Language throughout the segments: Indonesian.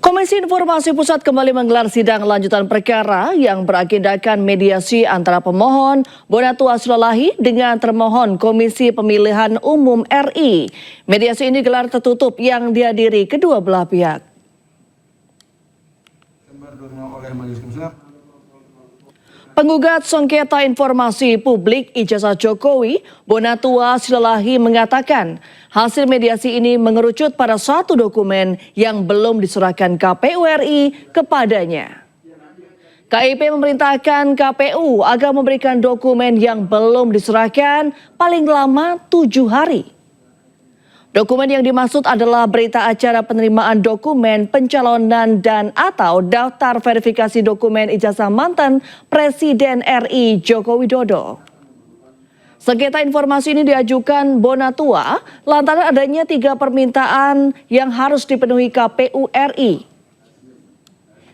Komisi Informasi Pusat kembali menggelar sidang lanjutan perkara yang beragendakan mediasi antara pemohon Bonatu Aslalahi dengan termohon Komisi Pemilihan Umum RI. Mediasi ini gelar tertutup yang dihadiri kedua belah pihak. Penggugat sengketa informasi publik ijazah Jokowi, Bonatu Aslalahi mengatakan hasil mediasi ini mengerucut pada satu dokumen yang belum diserahkan KPU RI kepadanya. KIP memerintahkan KPU agar memberikan dokumen yang belum diserahkan paling lama 7 hari. Dokumen yang dimaksud adalah berita acara penerimaan dokumen pencalonan dan atau daftar verifikasi dokumen ijazah mantan Presiden RI Joko Widodo. Sengketa informasi ini diajukan Bonatua lantaran adanya 3 permintaan yang harus dipenuhi KPU RI.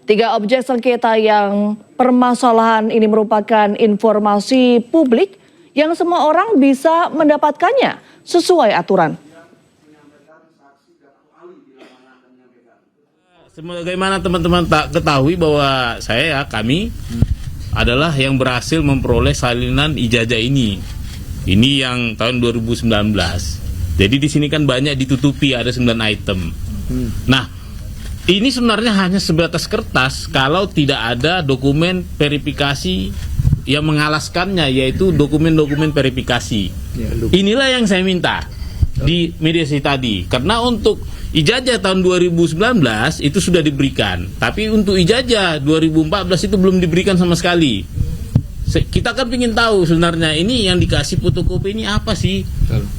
3 objek sengketa yang permasalahan ini merupakan informasi publik yang semua orang bisa mendapatkannya sesuai aturan. Sebagaimana teman-teman tak ketahui bahwa kami adalah yang berhasil memperoleh salinan ijazah ini. Ini yang tahun 2019. Jadi di sini kan banyak ditutupi, ada 9 item. Nah, ini sebenarnya hanya sebatas kertas kalau tidak ada dokumen verifikasi yang mengalaskannya, yaitu dokumen-dokumen verifikasi. Inilah yang saya minta di mediasi tadi, karena untuk ijazah tahun 2019 itu sudah diberikan, tapi untuk ijazah 2014 itu belum diberikan sama sekali. Kita kan ingin tahu sebenarnya ini yang dikasih fotokopi ini apa sih?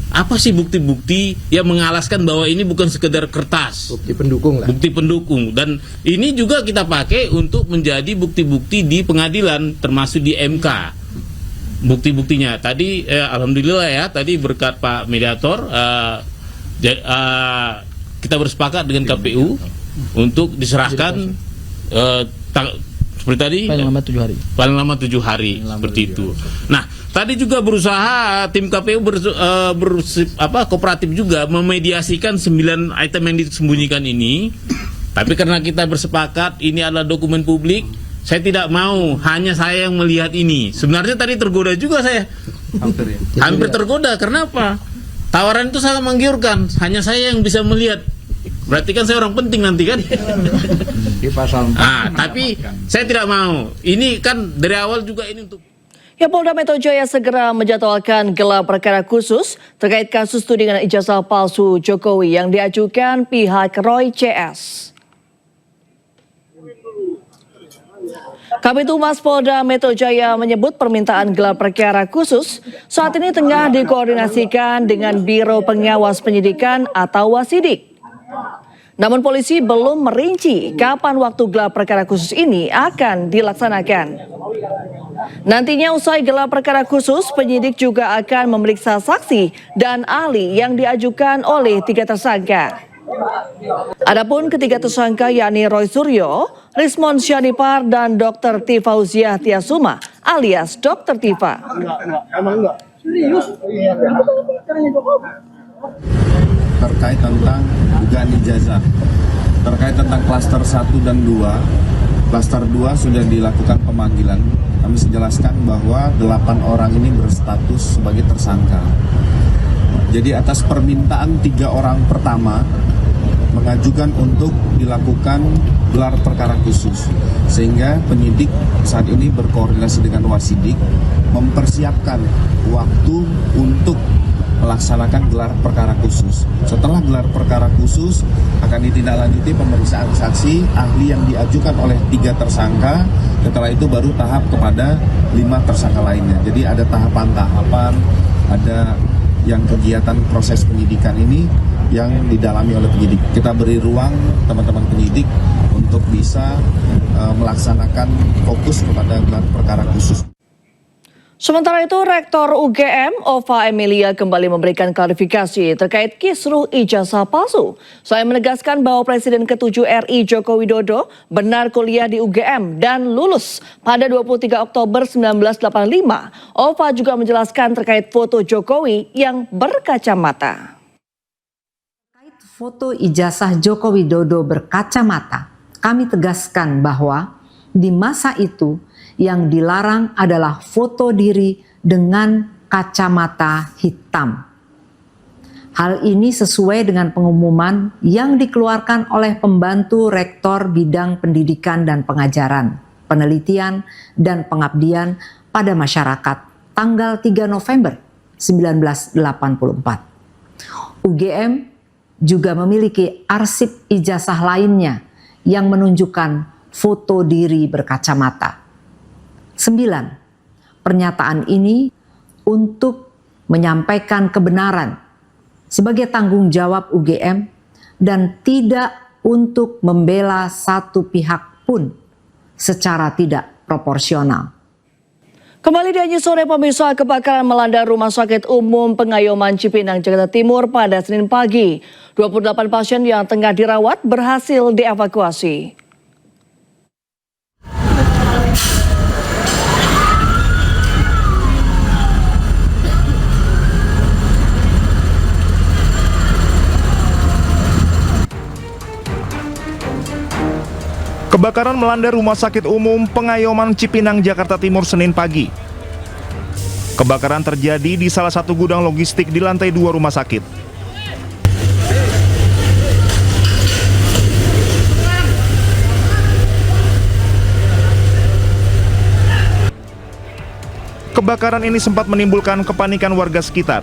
Apa sih bukti-bukti yang mengalaskan bahwa ini bukan sekedar kertas? Bukti pendukung lah. Bukti pendukung, dan ini juga kita pakai untuk menjadi bukti-bukti di pengadilan, termasuk di MK. Bukti-buktinya tadi alhamdulillah ya, tadi berkat Pak Mediator kita bersepakat dengan KPU untuk diserahkan seperti tadi paling lama 7 hari. Paling lama 7 hari seperti itu. Nah, tadi juga berusaha tim KPU kooperatif juga memediasikan 9 item yang disembunyikan ini. Tapi karena kita bersepakat ini adalah dokumen publik, saya tidak mau hanya saya yang melihat ini. Sebenarnya tadi tergoda juga saya. Hampir tergoda. Kenapa? Tawaran itu sangat menggiurkan. Hanya saya yang bisa melihat. Berarti kan saya orang penting nanti kan? Di pasal 4. Tapi saya tidak mau. Ini kan dari awal juga ini untuk... Ya, Polda Metro Jaya segera menjadwalkan gelar perkara khusus terkait kasus tudingan ijazah palsu Jokowi yang diajukan pihak Roy CS. Kabid Humas Polda Metro Jaya menyebut permintaan gelar perkara khusus saat ini tengah dikoordinasikan dengan Biro Pengawas Penyidikan atau Wasidik. Namun polisi belum merinci kapan waktu gelar perkara khusus ini akan dilaksanakan. Nantinya usai gelar perkara khusus, penyidik juga akan memeriksa saksi dan ahli yang diajukan oleh 3 tersangka. Adapun ketiga tersangka yakni Roy Suryo, Rismon Syanipar dan Dr. Tifauziah Tiasuma alias Dr. Tifa. Terkait tentang dugaan ijazah, terkait tentang klaster 1 dan 2, klaster 2 sudah dilakukan pemanggilan. Kami menjelaskan bahwa 8 orang ini berstatus sebagai tersangka. Jadi atas permintaan 3 orang pertama mengajukan untuk dilakukan gelar perkara khusus, sehingga penyidik saat ini berkoordinasi dengan Wasidik mempersiapkan waktu untuk melaksanakan gelar perkara khusus. Setelah gelar perkara khusus akan ditindaklanjuti pemeriksaan saksi ahli yang diajukan oleh 3 tersangka. Setelah itu baru tahap kepada 5 tersangka lainnya. Jadi ada tahapan-tahapan, ada yang kegiatan proses penyidikan ini yang didalami oleh penyidik. Kita beri ruang teman-teman penyidik untuk bisa melaksanakan fokus kepada gelar perkara khusus. Sementara itu, Rektor UGM Ova Emilia kembali memberikan klarifikasi terkait kisruh ijazah palsu. Selain menegaskan bahwa Presiden ke-7 RI Joko Widodo benar kuliah di UGM dan lulus pada 23 Oktober 1985, Ova juga menjelaskan terkait foto Jokowi yang berkacamata. Terkait foto ijazah Joko Widodo berkacamata, kami tegaskan bahwa di masa itu yang dilarang adalah foto diri dengan kacamata hitam. Hal ini sesuai dengan pengumuman yang dikeluarkan oleh pembantu rektor bidang pendidikan dan pengajaran, penelitian dan pengabdian pada masyarakat tanggal 3 November 1984. UGM juga memiliki arsip ijazah lainnya yang menunjukkan foto diri berkacamata. 9. Pernyataan ini untuk menyampaikan kebenaran sebagai tanggung jawab UGM dan tidak untuk membela satu pihak pun secara tidak proporsional. Kembali di sore pemirsa, kebakaran melanda Rumah Sakit Umum Pengayoman Cipinang, Jakarta Timur pada Senin pagi. 28 pasien yang tengah dirawat berhasil dievakuasi. Kebakaran melanda Rumah Sakit Umum Pengayoman Cipinang, Jakarta Timur Senin pagi. Kebakaran terjadi di salah satu gudang logistik di lantai 2 rumah sakit. Kebakaran ini sempat menimbulkan kepanikan warga sekitar.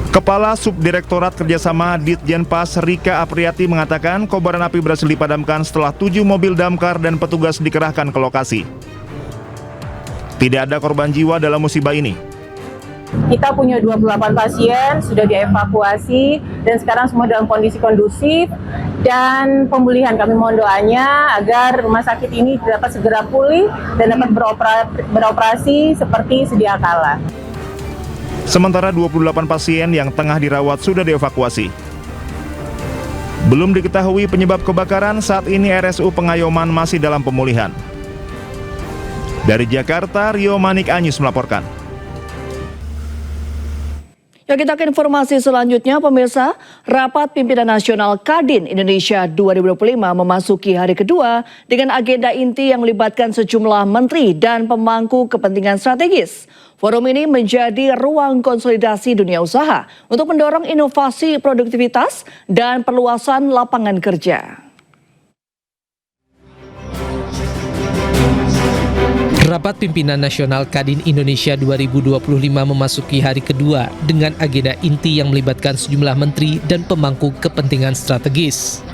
Kepala Subdirektorat Kerjasama Ditjenpas Rika Apriati mengatakan kobaran api berhasil dipadamkan setelah 7 mobil damkar dan petugas dikerahkan ke lokasi. Tidak ada korban jiwa dalam musibah ini. Kita punya 28 pasien, sudah dievakuasi dan sekarang semua dalam kondisi kondusif dan pemulihan. Kami mohon doanya agar rumah sakit ini dapat segera pulih dan dapat beroperasi seperti sedia kala. Sementara 28 pasien yang tengah dirawat sudah dievakuasi. Belum diketahui penyebab kebakaran, saat ini RSU Pengayoman masih dalam pemulihan. Dari Jakarta, Rio Manik Anyus melaporkan. Ya, kita ke informasi selanjutnya pemirsa. Rapat Pimpinan Nasional Kadin Indonesia 2025 memasuki hari kedua dengan agenda inti yang melibatkan sejumlah menteri dan pemangku kepentingan strategis. Forum ini menjadi ruang konsolidasi dunia usaha untuk mendorong inovasi produktivitas dan perluasan lapangan kerja. Rapat Pimpinan Nasional Kadin Indonesia 2025 memasuki hari kedua dengan agenda inti yang melibatkan sejumlah menteri dan pemangku kepentingan strategis.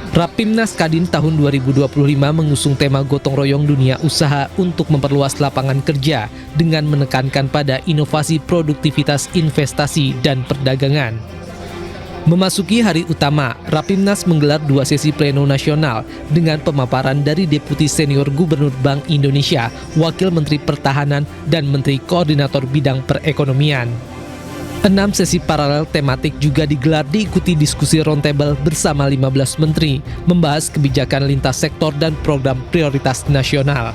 Rapimnas Kadin tahun 2025 mengusung tema gotong royong dunia usaha untuk memperluas lapangan kerja dengan menekankan pada inovasi produktivitas investasi dan perdagangan. Memasuki hari utama, Rapimnas menggelar 2 sesi pleno nasional dengan pemaparan dari Deputi Senior Gubernur Bank Indonesia, Wakil Menteri Pertahanan, dan Menteri Koordinator Bidang Perekonomian. 6 sesi paralel tematik juga digelar diikuti diskusi roundtable bersama 15 menteri, membahas kebijakan lintas sektor dan program prioritas nasional.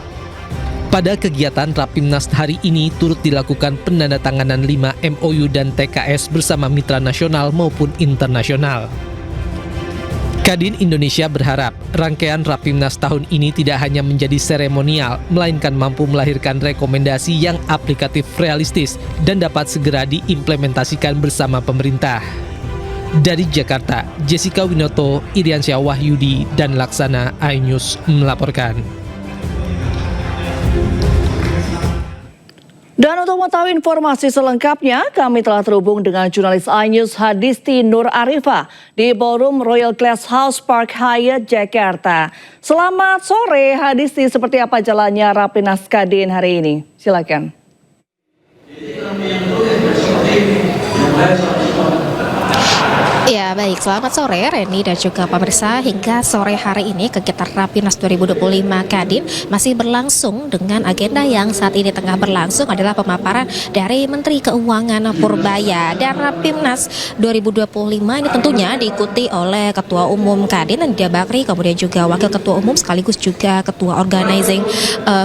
Pada kegiatan Rapimnas hari ini turut dilakukan penandatanganan 5 MOU dan TKS bersama mitra nasional maupun internasional. Kadin Indonesia berharap rangkaian Rapimnas tahun ini tidak hanya menjadi seremonial, melainkan mampu melahirkan rekomendasi yang aplikatif realistis dan dapat segera diimplementasikan bersama pemerintah. Dari Jakarta, Jessica Winoto, Iriansyah Wahyudi, dan Laksana iNews melaporkan. Dan untuk mengetahui informasi selengkapnya, kami telah terhubung dengan jurnalis iNews Hadisti Nur Arifah di Ballroom Royal Glass House Park Hyatt, Jakarta. Selamat sore Hadisti, seperti apa jalannya Rapimnas Kadin hari ini? Silakan. Ya baik, selamat sore Reni dan juga pemirsa. Hingga sore hari ini kegiatan Rapimnas 2025 Kadin masih berlangsung dengan agenda yang saat ini tengah berlangsung adalah pemaparan dari Menteri Keuangan Purbaya. Dan Rapimnas 2025 ini tentunya diikuti oleh Ketua Umum Kadin Anindya Bakri, kemudian juga Wakil Ketua Umum sekaligus juga Ketua Organizing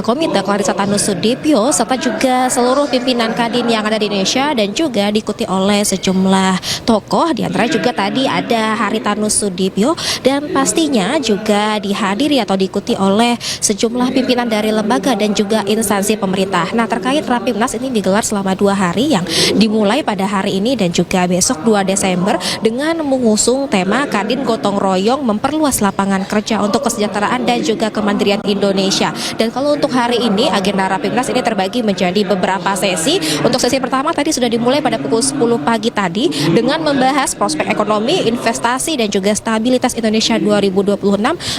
Komite Clarissa Tanusudibyo, serta juga seluruh pimpinan Kadin yang ada di Indonesia, dan juga diikuti oleh sejumlah tokoh, diantara juga juga tadi ada Haritanu Sudibyo dan pastinya juga dihadiri atau diikuti oleh sejumlah pimpinan dari lembaga dan juga instansi pemerintah. Nah, terkait Rapimnas ini digelar selama 2 hari yang dimulai pada hari ini dan juga besok 2 Desember dengan mengusung tema Kadin Gotong Royong memperluas lapangan kerja untuk kesejahteraan dan juga kemandirian Indonesia. Dan kalau untuk hari ini agenda Rapimnas ini terbagi menjadi beberapa sesi. Untuk sesi pertama tadi sudah dimulai pada pukul 10 pagi tadi dengan membahas prospek ekonomi, investasi dan juga stabilitas Indonesia 2026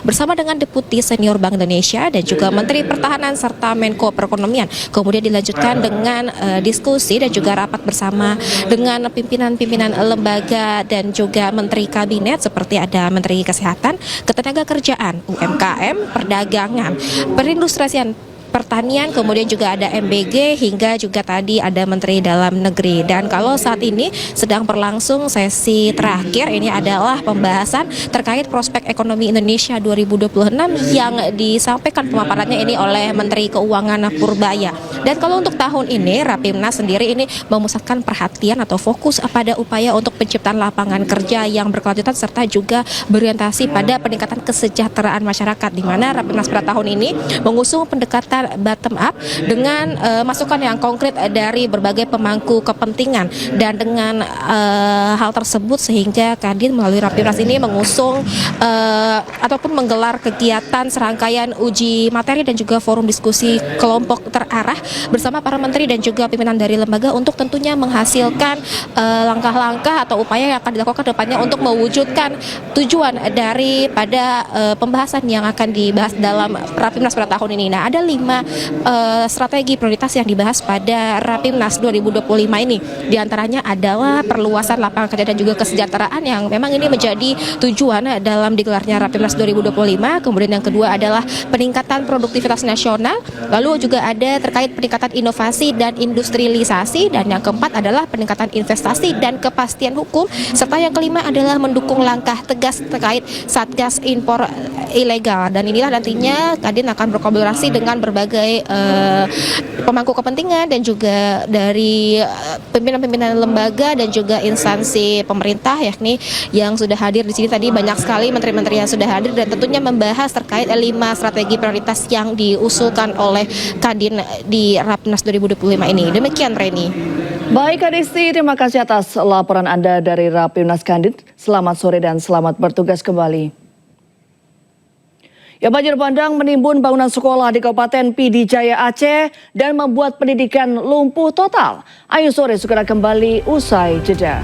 bersama dengan Deputi Senior Bank Indonesia dan juga Menteri Pertahanan serta Menko Perekonomian. Kemudian dilanjutkan dengan diskusi dan juga rapat bersama dengan pimpinan-pimpinan lembaga dan juga Menteri Kabinet seperti ada Menteri Kesehatan, Ketenagakerjaan, UMKM, Perdagangan, Perindustrian, Pertanian, kemudian juga ada MBG hingga juga tadi ada Menteri Dalam Negeri. Dan kalau saat ini sedang berlangsung sesi terakhir, ini adalah pembahasan terkait prospek ekonomi Indonesia 2026 yang disampaikan pemaparannya ini oleh Menteri Keuangan Purbaya. Dan kalau untuk tahun ini Rapimnas sendiri ini memusatkan perhatian atau fokus pada upaya untuk penciptaan lapangan kerja yang berkelanjutan serta juga berorientasi pada peningkatan kesejahteraan masyarakat, di mana Rapimnas pada tahun ini mengusung pendekatan bottom up dengan masukan yang konkret dari berbagai pemangku kepentingan. Dan dengan hal tersebut sehingga Kadin melalui Rapimnas ini mengusung ataupun menggelar kegiatan serangkaian uji materi dan juga forum diskusi kelompok terarah bersama para menteri dan juga pimpinan dari lembaga untuk tentunya menghasilkan langkah-langkah atau upaya yang akan dilakukan ke depannya untuk mewujudkan tujuan daripada pembahasan yang akan dibahas dalam Rapimnas pada tahun ini. Nah, ada 5 strategi prioritas yang dibahas pada Rapimnas 2025 ini. Di antaranya adalah perluasan lapangan kerja dan juga kesejahteraan yang memang ini menjadi tujuan dalam digelarnya Rapimnas 2025. Kemudian yang kedua adalah peningkatan produktivitas nasional. Lalu juga ada terkait peningkatan inovasi dan industrialisasi. Dan yang keempat adalah peningkatan investasi dan kepastian hukum. Serta yang kelima adalah mendukung langkah tegas terkait Satgas Impor Ilegal. Dan inilah nantinya Kadin akan berkolaborasi dengan berbagai pemangku kepentingan dan juga dari pimpinan-pimpinan lembaga dan juga instansi pemerintah, yakni yang sudah hadir di sini tadi banyak sekali menteri-menteri yang sudah hadir dan tentunya membahas terkait 5 strategi prioritas yang diusulkan oleh Kadin di Rapimnas 2025 ini. Demikian Reni. Baik Kadisti, terima kasih atas laporan Anda dari Rapimnas Kadin. Selamat sore dan selamat bertugas kembali. Ya, banjir bandang menimbun bangunan sekolah di Kabupaten Pidijaya Aceh dan membuat pendidikan lumpuh total. Ayo sore segera kembali usai jeda.